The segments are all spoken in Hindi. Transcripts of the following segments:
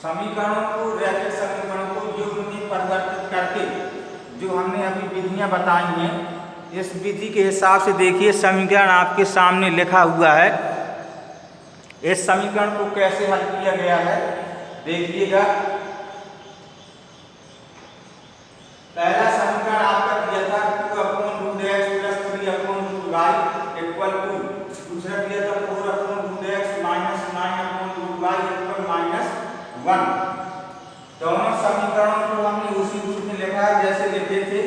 समीकरणों को रैखिक समीकरणों को युग्म में परिवर्तित करके जो हमने अभी विधियां बताई हैं, इस विधि के हिसाब से देखिए समीकरण आपके सामने लिखा हुआ है। इस समीकरण को कैसे हल किया गया है देखिएगा। पहला समीकरण आपका दिया था 2/√x + 3/√y = 2। दूसरा दिया था 4/√x - 9/√y = -1। दोनों समीकरणों को हमने उसी रूप में लिखा है जैसे लिखे थे।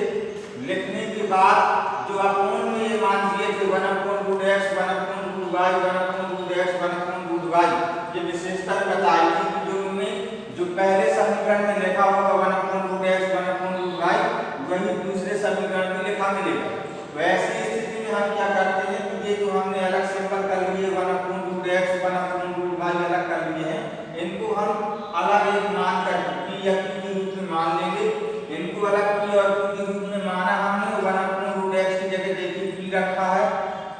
लिखने के बाद जो अपूर्ण में ये मान दिए थे 1/√x 1/√y 1/√x 1/√y, ये विशेषता बताई थी कि जो में जो पहले समीकरण में लिखा होगा 1/√x 1/√y वही दूसरे समीकरण में लिखा मिलेगा। वैसी स्थिति में हम क्या करते हैं कि ये जो हमने अलग सिंबल कर लिए 1/√x 1/√y अलग कर लिए हैं, इनको हम अलग एक मान करके p या q के रूप में मान लेंगे। इनको अलग p और q के रूप में माना हमने। 1/√x की जगह देखिए p रखा है,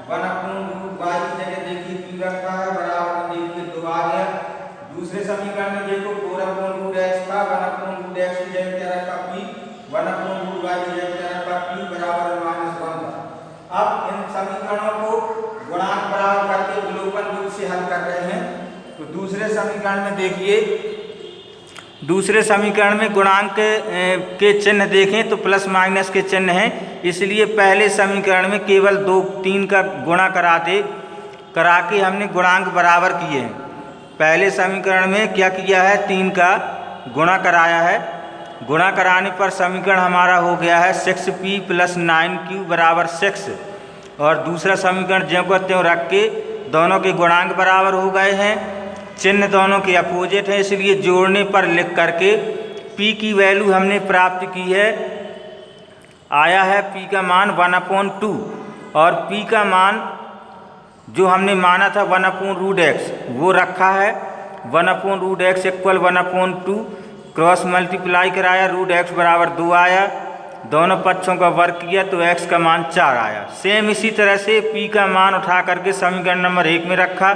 1/√y की जगह देखिए p रखा है, बराबर में देखिए 2 आ गया। दूसरे समीकरण में देखो 4/√x था, 1/√x की जगह क्या रखा p, 1/√y की जगह क्या रखा q, बराबर -1 था। अब इन समीकरणों को गुणांक बराबर करके विलोपन रूप से हल कर रहे हैं। तो दूसरे समीकरण में देखिए, दूसरे समीकरण में गुणांक के चिन्ह देखें तो प्लस माइनस के चिन्ह हैं, इसलिए पहले समीकरण में केवल 2 3 का गुणा करा के हमने गुणांक बराबर किए हैं। पहले समीकरण में क्या किया है, 3 का गुणा कराया है। गुणा कराने पर समीकरण हमारा हो गया है 6p + 9q = 6। और दूसरा समीकरण ज्यों को त्यों रख के दोनों के गुणांक बराबर हो गए हैं। चिन्ह दोनों के अपोजिट है, इसलिए जोड़ने पर लिख करके p की वैल्यू हमने प्राप्त की है। आया है p का मान 1/2 और p का मान जो हमने माना था 1/√x वो रखा है। 1/√x = 1/2, क्रॉस मल्टीप्लाई कराया, √x = 2 आया। दोनों पक्षों का वर्ग किया तो x का मान 4 आया। सेम इसी तरह से p का मान उठा करके समीकरण नंबर 1 में रखा।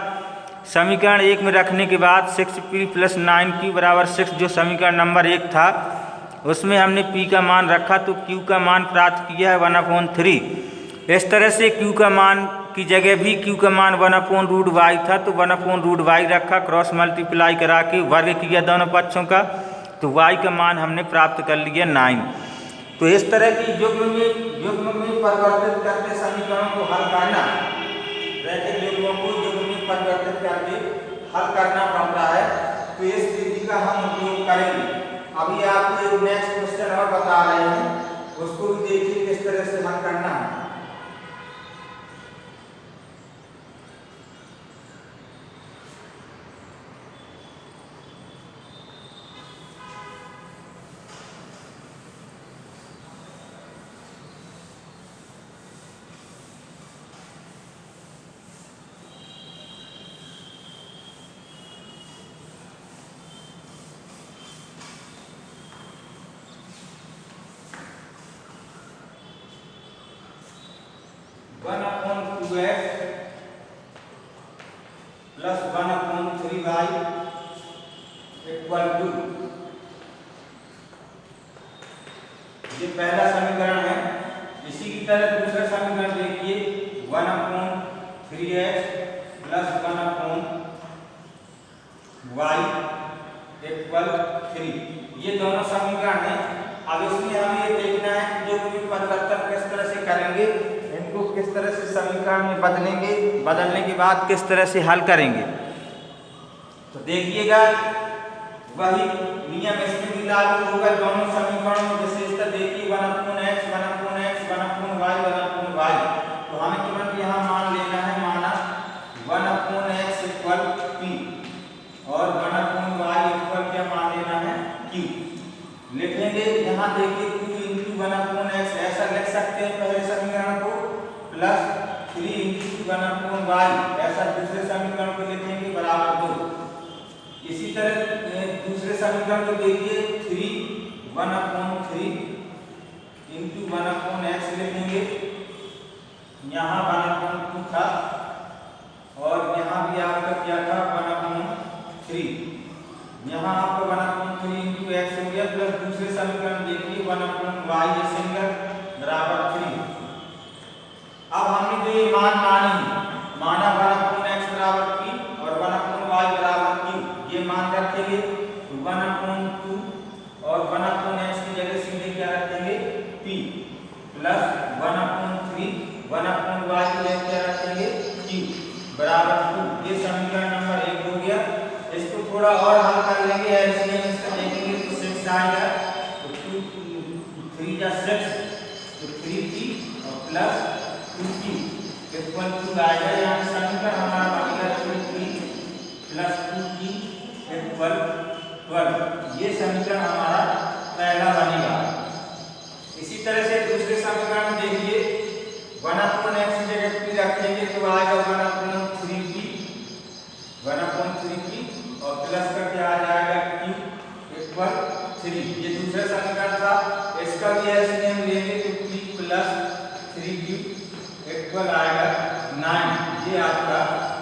समीकरण 1 में रखने के बाद 6p + 9q = 6 जो समीकरण नंबर 1 था उसमें हमने p का मान रखा तो q का मान प्राप्त किया है 1/3। इस तरह से q का मान की जगह भी q का मान 1/√y था तो 1/√y रखा, क्रॉस मल्टीप्लाई करा के वर्ग किया दोनों पक्षों का तो y का मान हमने प्राप्त कर लिया 9। तो इस तरह की युग्म में परिवर्तित करके समीकरणों को हल करना, रैखिक युग्मों को युग्म में परिवर्तित करके हल करना पड़ता है। तो इस विधि का हम उपयोग करेंगे। अभी आपको एक नेक्स्ट क्वेश्चन और बता रहे हैं, उसको भी देखिए किस तरह से हल करना है। ये पहला समीकरण है। इसी की तरह दूसरा समीकरण देखिए 1/3x + 1/y = 3। ये दोनों समीकरण हैं। अब इसमें हमें ये देखना है कि युग्म में परिवर्तन किस तरह से करेंगे, इनको किस तरह से समीकरण में बदलेंगे, बदलने के बाद किस तरह से हल करेंगे। तो देखिएगा वही नियम इसमें भी लागू होगा। दोनों समीकरणों में विशेषता देखिए 1/x 1/x 1/y 1/y। तो हमें तुरंत यहाँ मान लेना है, माना 1/x = p और 1/y क्या मान लेना है q। लिखेंगे यहाँ देखिए 2 × 1/x ऐसा लिख सकते हैं पहले समीकरण को, प्लस 3 × 1/y ऐसा दूसरे समीकरण को लिखेंगे बराबर 2। इसी तरह दूसरे समीकरण को देखिए 3/1/3 × 1/x लिखेंगे। यहाँ 1/2 था और यहाँ भी आपका क्या था 1/3। यहाँ आपका अब हमने जो ये मान माना 1/x बराबर p और 1/y बराबर q, ये मान रखेंगे तो 1/2 और 1/x की जगह सीधे क्या रखेंगे p प्लस 1/3 1/y की जगह क्या रखेंगे q बराबर 2। ये समीकरण नंबर 1 हो गया। इसको थोड़ा और हल कर लेंगे, एलसीएम इसका देखेंगे तो 6 आएगा, तो 2 3 या 6 तो 3p और प्लस 2q इक्वल टू आएगा। यहाँ समीकरण हमारा बनेगा 3p प्लस 2q इक्वल 12। ये समीकरण हमारा पहला बनेगा। इसी तरह से दूसरे समीकरण में देखिए 1/x की जगह p रखेंगे तो आएगा 1/3p और प्लस का क्या आ जाएगा q इक्वल 3। ये दूसरा समीकरण था, इसका भी एलसीएम लेंगे तो p प्लस 3q इक्वल आएगा 9। ये आपका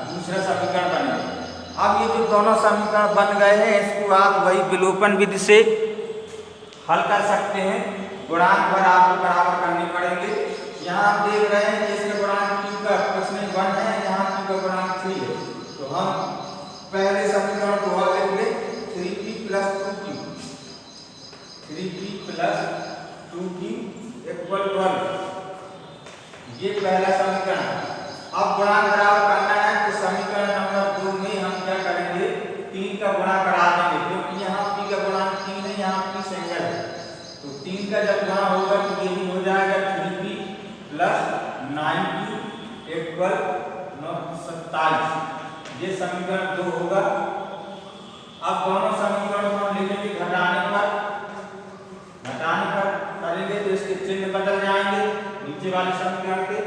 दूसरा समीकरण बनेगा। अब ये जो दोनों समीकरण बन गए हैं, इसको आप वही विलोपन विधि से हल कर सकते हैं। गुणांक पर आपको बराबर करने पड़ेंगे। यहाँ आप देख रहे हैं कि इसका गुणांक q का प्रश्न 1 है, यहाँ q का गुणांक 3 है, तो हम पहले समीकरण को हल करेंगे 3p प्लस 2q इक्वल 12। ये पहला समीकरण है। अब गुणांक बराबर करना है तो समीकरण नंबर 2 में हम क्या करेंगे 3 का गुणा करा देंगे, क्योंकि यहाँ p का गुणांक 3 है, यहाँ p सिंगल है, तो 3 का जब गुणा होगा तो ये भी हो जाएगा 3p प्लस 9q इक्वल 27। ये समीकरण 2 होगा। अब दोनों समीकरणों को हम लिखेंगे घटाने पर करेंगे तो इसके चिन्ह बदल जाएंगे नीचे वाले समीकरण के।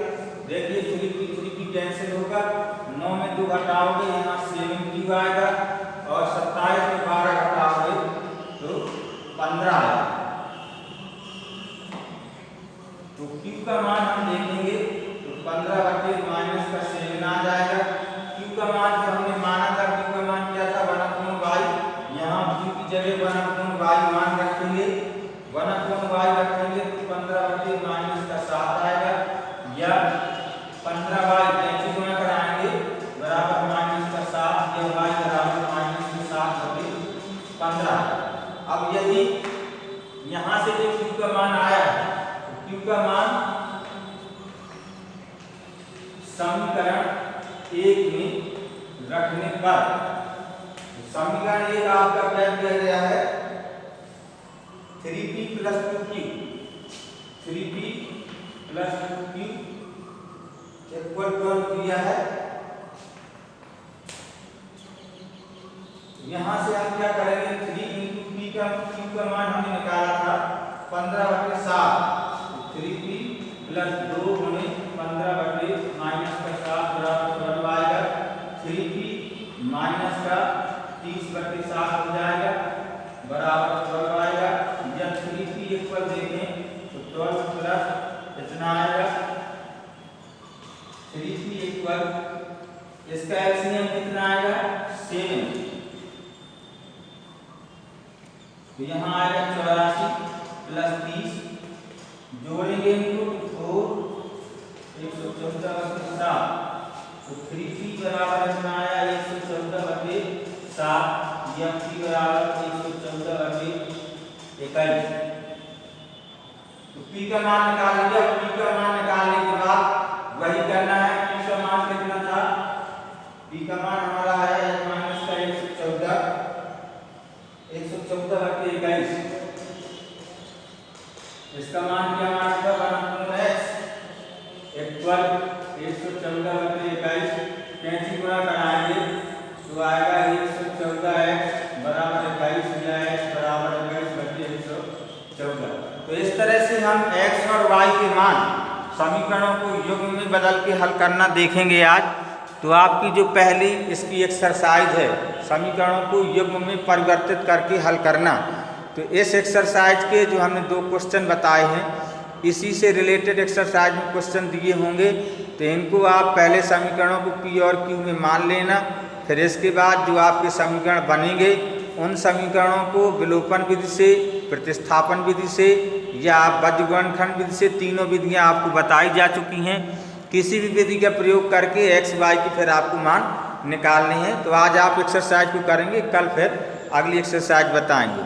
देखिए 3p कैंसिल होगा, 9 में 2 घटाओगे यहाँ 7q आएगा और 27 में 12 घटाओगे तो 15 आएगा। तो q का मान हम देखेंगे तो 15 बटे माइनस का 7 आ जाएगा। q का मान जो हमने माना था, q का मान क्या था 1/y, यहाँ q की जगह 1/y मान रखेंगे, 1/y रखेंगे तो 15 बटे माइनस का 7 आएगा, या 15y कैंसिल गुणा कराएंगे बराबर माइनस का 7, या y बराबर माइनस का 7 बटे 15। अब यदि यहाँ से जो q का मान आया, q का मान समीकरण 1 में रखने पर समीकरण 1 आपका क्या दिया गया है 3p प्लस 2q इक्वल 12 दिया है। यहाँ से हम क्या करेंगे 3 into p का q का मान हमने निकाला था 15 बटे 7, 3p प्लस 2 गुणे 15 बटे माइनस का 7 बराबर 12 आएगा। 3p माइनस का 30 बटे 7 हो जाएगा बराबर 12 आएगा, या 3p इक्वल देखें तो 12 प्लस इतना आएगा 3p इक्वल इसका एलसीएम कितना आएगा 7, तो यहाँ आएगा 84 प्लस 30 जोड़ेंगे इनको 4 114 बटे 7, तो 3p बराबर इतना आया 114 बटे 7, या p बराबर 114 बटे 21। तो p का मान निकाल लिया। p का मान निकालने के बाद वही करना है। p का मान कितना था, p का मान हमारा है माइनस का 114 बटे 21। इसका मान क्या मान था 1/x इक्वल 114 बटे 21, कैंसिल गुणा कराएंगे तो आएगा 114x बराबर 21, या x बराबर 21 बटे 114। तो इस तरह से हम x और y के मान समीकरणों को युग्म में बदल के हल करना देखेंगे आज। तो आपकी जो पहली इसकी एक्सरसाइज है समीकरणों को युग्म में परिवर्तित करके हल करना, तो इस एक्सरसाइज के जो हमने 2 क्वेश्चन बताए हैं, इसी से रिलेटेड एक्सरसाइज में क्वेश्चन दिए होंगे, तो इनको आप पहले समीकरणों को p और q में मान लेना। फिर इसके बाद जो आपके समीकरण बनेंगे उन समीकरणों को विलोपन विधि से, प्रतिस्थापन विधि से, या बीजगणित विधि से, तीनों विधियां आपको बताई जा चुकी हैं किसी भी विधि का प्रयोग करके एक्स वाई की फिर आपको मान निकालनी है। तो आज आप एक्सरसाइज को करेंगे, कल फिर अगली एक्सरसाइज बताएंगे।